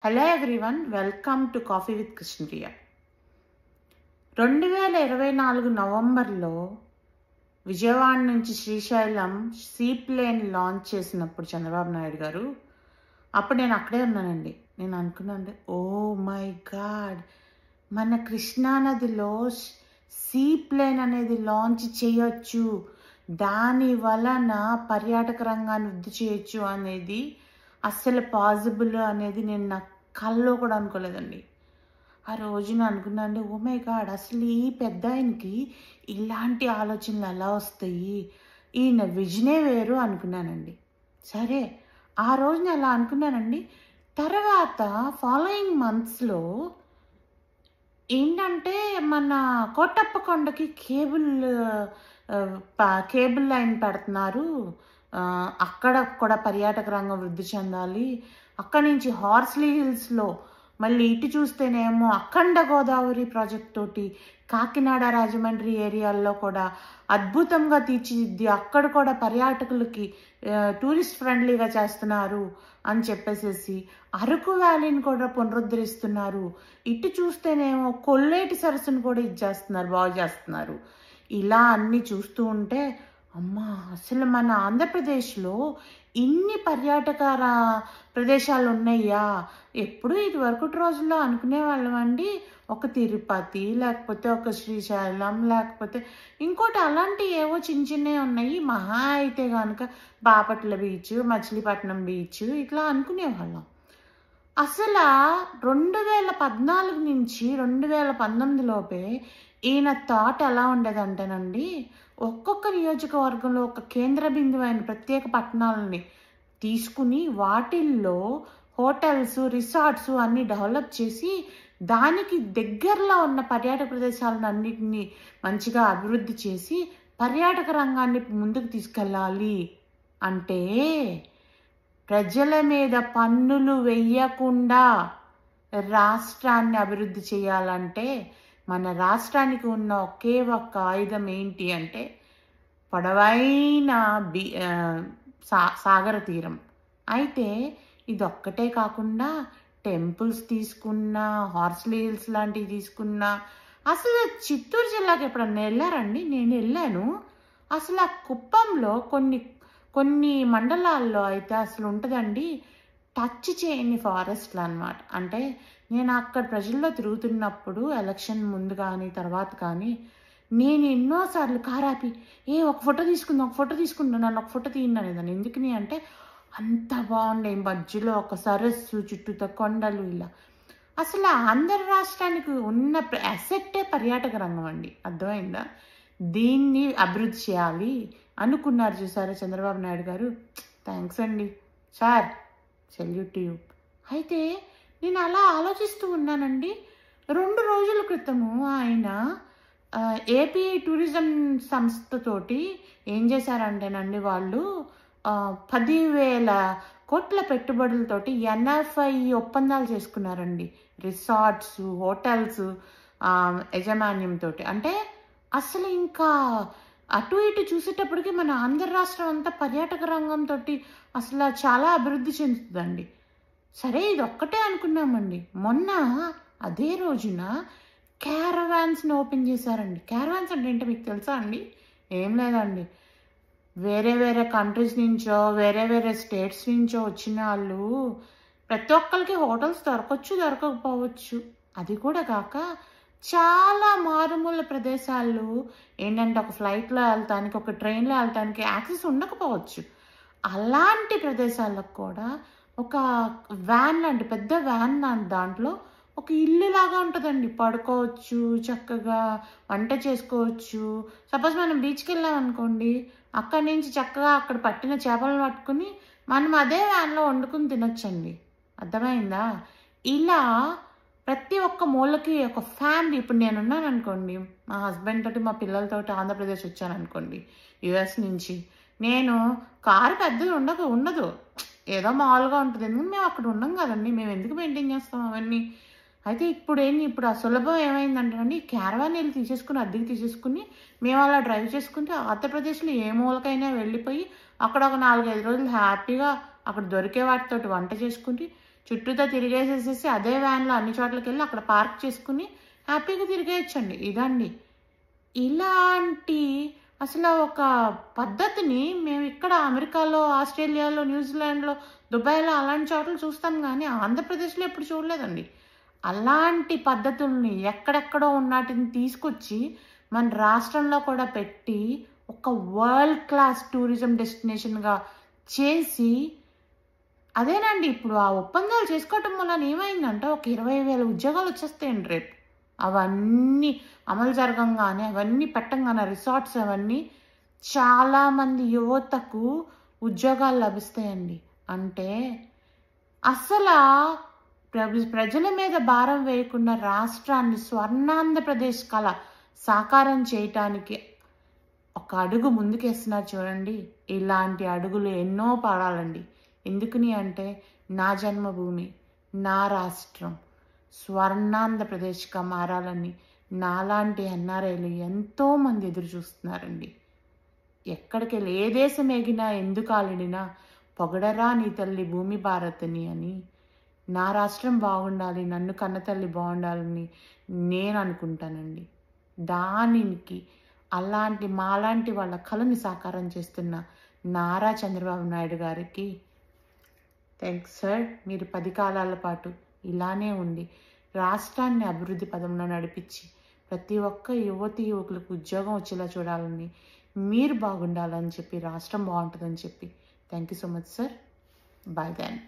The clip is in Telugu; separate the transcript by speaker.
Speaker 1: Hello everyone, welcome to coffee with Krishnapriya. 2024 నవంబర్లో విజయవాడ నుంచి శ్రీశైలం సీప్లేన్ లాంచ్ చేసినప్పుడు చంద్రబాబు నాయుడు గారు, అప్పుడు నేను అక్కడే ఉన్నానండి. నేను అనుకున్నాను, ఓ మై గాడ్, మన కృష్ణానదిలో సీప్లేన్ అనేది లాంచ్ చేయొచ్చు, దాని వలన పర్యాటక రంగాన్ని వృద్ధి చేయొచ్చు అనేది అస్సలు పాసిబుల్ అనేది నేను నా కల్లో కూడా అనుకోలేదండి. ఆ రోజున అనుకున్నాను, ఓ మై గాడ్, అసలు ఈ పెద్ద ఆయనకి ఇలాంటి ఆలోచనలు ఎలా వస్తాయి, ఈయన విజనే వేరు అనుకున్నానండి. సరే, ఆ రోజున అలా అనుకున్నానండి. తర్వాత ఫాలోయింగ్ మంత్స్లో ఏంటంటే మన కోటప్పకొండకి కేబుల్ లైన్ పెడుతున్నారు. అక్కడ కూడా పర్యాటక రంగం వృద్ధి చెందాలి. అక్కడి నుంచి హార్స్లీ హిల్స్లో మళ్ళీ ఇటు చూస్తేనేమో అఖండ గోదావరి ప్రాజెక్ట్ తోటి కాకినాడ రాజమండ్రి ఏరియాల్లో కూడా అద్భుతంగా తీర్చిదిద్ది అక్కడ కూడా పర్యాటకులకి టూరిస్ట్ ఫ్రెండ్లీగా చేస్తున్నారు అని చెప్పేసేసి అరకు వ్యాలీని కూడా పునరుద్ధరిస్తున్నారు. ఇటు చూస్తేనేమో కొల్లేటి సరస్సును కూడా ఇచ్చేస్తున్నారు, బాగు చేస్తున్నారు. ఇలా అన్నీ చూస్తూ ఉంటే అమ్మా, అసలు మన ఆంధ్రప్రదేశ్లో ఇన్ని పర్యాటక ప్రదేశాలు ఉన్నాయా? ఎప్పుడు ఇదివరకు రోజుల్లో అనుకునే వాళ్ళమండి, ఒక తిరుపతి, లేకపోతే ఒక శ్రీశైలం, లేకపోతే ఇంకోటి అలాంటి ఏవో చిన్న చిన్నవి ఉన్నాయి. మహా అయితే కనుక బాపట్ల బీచ్, మచిలీపట్నం బీచ్ ఇట్లా అనుకునేవాళ్ళం. అసలు 2014 నుంచి 2019 లోపే ఈయన థాట్ ఎలా ఉండేదంటేనండి, ఒక్కొక్క నియోజకవర్గంలో ఒక కేంద్ర బిందువు అయిన ప్రత్యేక పట్టణాలని తీసుకుని వాటిల్లో హోటల్స్, రిసార్ట్స్ అన్నీ డెవలప్ చేసి దానికి దగ్గరలో ఉన్న పర్యాటక ప్రదేశాలను అన్నిటినీ మంచిగా అభివృద్ధి చేసి పర్యాటక రంగాన్ని ముందుకు తీసుకెళ్ళాలి అంటే, ప్రజల మీద పన్నులు వెయ్యకుండా రాష్ట్రాన్ని అభివృద్ధి చేయాలంటే మన రాష్ట్రానికి ఉన్న ఒకే ఒక్క ఆయుధం ఏంటి అంటే పొడవైన సాగర తీరం. అయితే ఇదొక్కటే కాకుండా టెంపుల్స్ తీసుకున్నా, హార్స్లీ హిల్స్ లాంటివి తీసుకున్నా, అసలు చిత్తూరు జిల్లాకి ఎప్పుడన్నా వెళ్ళారండి? నేను వెళ్ళాను. అసలు ఆ కుప్పంలో కొన్ని మండలాల్లో అయితే అసలు ఉంటుందండి, టచ్ చేయని ఫారెస్ట్లు అన్నమాట. అంటే నేను అక్కడ ప్రజల్లో తిరుగుతున్నప్పుడు ఎలక్షన్ ముందు కానీ తర్వాత కానీ నేను ఎన్నోసార్లు కారాపి ఒక ఫోటో తీసుకుంటాను, నన్ను ఒక ఫోటో తీయండి అనేదాన్ని. ఎందుకని అంటే అంత బాగుండే, మధ్యలో ఒక సరస్సు, చుట్టూతో కొండలు. ఇలా అసలు ఆంధ్ర రాష్ట్రానికి ఉన్న అసెట్టే పర్యాటక రంగం అండి, అర్థమైందా? దీన్ని అభివృద్ధి చేయాలి అనుకున్నారు చూసారా చంద్రబాబు నాయుడు గారు. థ్యాంక్స్ అండి సార్, సెల్యూట్ టు యూ. అయితే నేను అలా ఆలోచిస్తూ ఉన్నానండి. 2 రోజుల క్రితము ఆయన ఏపీ టూరిజం సంస్థతోటి ఏం చేశారంటేనండి, వాళ్ళు 10,000 కోట్ల పెట్టుబడులతోటి 80 ఒప్పందాలు చేసుకున్నారండి. రిసార్ట్స్, హోటల్స్ యాజమాన్యంతో. అంటే అసలు ఇంకా అటు ఇటు చూసేటప్పటికి మన ఆంధ్ర రాష్ట్రం అంతా పర్యాటక రంగంతో అసలు చాలా అభివృద్ధి చెందుతుందండి. సరే, ఇది ఒక్కటే అనుకున్నామండి. మొన్న అదే రోజున క్యారవాన్స్ని ఓపెన్ చేశారండి. క్యారవాన్స్ అంటే ఏంటో మీకు తెలుసా అండి? ఏం లేదండి, వేరే వేరే కంట్రీస్ నుంచో వేరే స్టేట్స్ నుంచో వచ్చిన వాళ్ళు ప్రతి ఒక్కరికి హోటల్స్ దొరకచ్చు, దొరకకపోవచ్చు. అది కూడా కాక చాలా మారుమూల ప్రదేశాలు ఏంటంటే ఒక ఫ్లైట్లో వెళ్తానికి, ఒక ట్రైన్లో వెళ్తానికి యాక్సెస్ ఉండకపోవచ్చు. అలాంటి ప్రదేశాలకు కూడా ఒక వ్యాన్ లాంటి, పెద్ద వ్యాన్ లాంటి దాంట్లో ఒక ఇల్లు లాగా ఉంటుందండి. పడుకోవచ్చు, చక్కగా వంట చేసుకోవచ్చు. సపోజ్ మనం బీచ్కి వెళ్ళాం అనుకోండి, అక్కడి నుంచి చక్కగా అక్కడ పట్టిన చేపలను పట్టుకుని మనం అదే వ్యాన్లో వండుకుని తినొచ్చండి. అర్థమైందా? ఇలా ప్రతి ఒక్క మూలకి ఒక ఫ్యామిలీ. ఇప్పుడు నేనున్నాను అనుకోండి, మా హస్బెండ్ తోటి మా పిల్లలతోటి ఆంధ్రప్రదేశ్ వచ్చాను అనుకోండి యుఎస్ నుంచి. నేను కారు పెద్దది ఉండదు, ఏదో మామూలుగా ఉంటుంది. ఎందుకంటే మేము అక్కడ ఉన్నాం కదండి, మేము ఎందుకు మెయింటైన్ చేస్తాం అవన్నీ. అయితే ఇప్పుడు ఆ సులభం ఏమైందంటేనండి, క్యారవాన్ వెళ్ళి తీసేసుకుని, అద్దెకి తీసేసుకుని మేము అలా డ్రైవ్ చేసుకుంటే ఆంధ్రప్రదేశ్లో ఏ మూలకైనా వెళ్ళిపోయి అక్కడ ఒక 4-5 రోజులు హ్యాపీగా అక్కడ దొరికే వాటితోటి వంట చేసుకుంటే చుట్టూతా తిరిగేసేసేసి అదే వ్యాన్లో అన్ని చోట్లకి వెళ్ళి అక్కడ పార్క్ చేసుకుని హ్యాపీగా తిరిగేయచ్చండి. ఇదండి ఇలాంటి అసలు ఒక పద్ధతిని మేము ఇక్కడ అమెరికాలో, ఆస్ట్రేలియాలో, న్యూజిలాండ్లో, దుబాయ్లో అలాంటి చోట్ల చూస్తాం కానీ ఆంధ్రప్రదేశ్లో ఎప్పుడు చూడలేదండి. అలాంటి పద్ధతుల్ని ఎక్కడెక్కడో ఉన్నాటిని తీసుకొచ్చి మన రాష్ట్రంలో కూడా పెట్టి ఒక వరల్డ్ క్లాస్ టూరిజం డెస్టినేషన్గా చేసి అదేనండి ఇప్పుడు ఆ ఒప్పందాలు చేసుకోవటం వల్ల ఏమైందంటే ఒక 20,000 ఉద్యోగాలు వచ్చేస్తాయండి రేపు. అవన్నీ అమలు జరగంగానే అవన్నీ పెట్టంగానే రిసార్ట్స్ అవన్నీ చాలామంది యువతకు ఉద్యోగాలు లభిస్తాయండి. అంటే అసలు ప్రజల మీద భారం వేయకుండా రాష్ట్రాన్ని స్వర్ణాంధ్రప్రదేశ్ కళ సాకారం చేయటానికి ఒక అడుగు ముందుకేస్తున్నారు చూడండి. ఇలాంటి అడుగులు ఎన్నో పడాలండి. ఎందుకని అంటే నా జన్మభూమి, నా రాష్ట్రం స్వర్ణాంధ్రప్రదేశ్గా మారాలని నాలాంటి ఎన్ఆర్ఐలు ఎంతోమంది ఎదురు చూస్తున్నారండి. ఎక్కడికి వెళ్ళి ఏ దేశం ఎగినా ఎందుకు ఆలిడినా పొగడరా నీ తల్లి భూమి భారతిని అని నా రాష్ట్రం బాగుండాలి, నన్ను కన్నతల్లి బాగుండాలని నేను అనుకుంటానండి. దానికి అలాంటి మాలాంటి వాళ్ళ కళని సాకారం చేస్తున్న నారా చంద్రబాబు నాయుడు గారికి థ్యాంక్స్ సార్. మీరు 10 కాలాల పాటు ఇలానే ఉండి రాష్ట్రాన్ని అభివృద్ధి పదంలో నడిపించి ప్రతి ఒక్క యువతి యువకులకు ఉద్యోగం వచ్చేలా చూడాలని, మీరు బాగుండాలని చెప్పి, రాష్ట్రం బాగుంటుందని చెప్పి thank you so much sir. Bye then.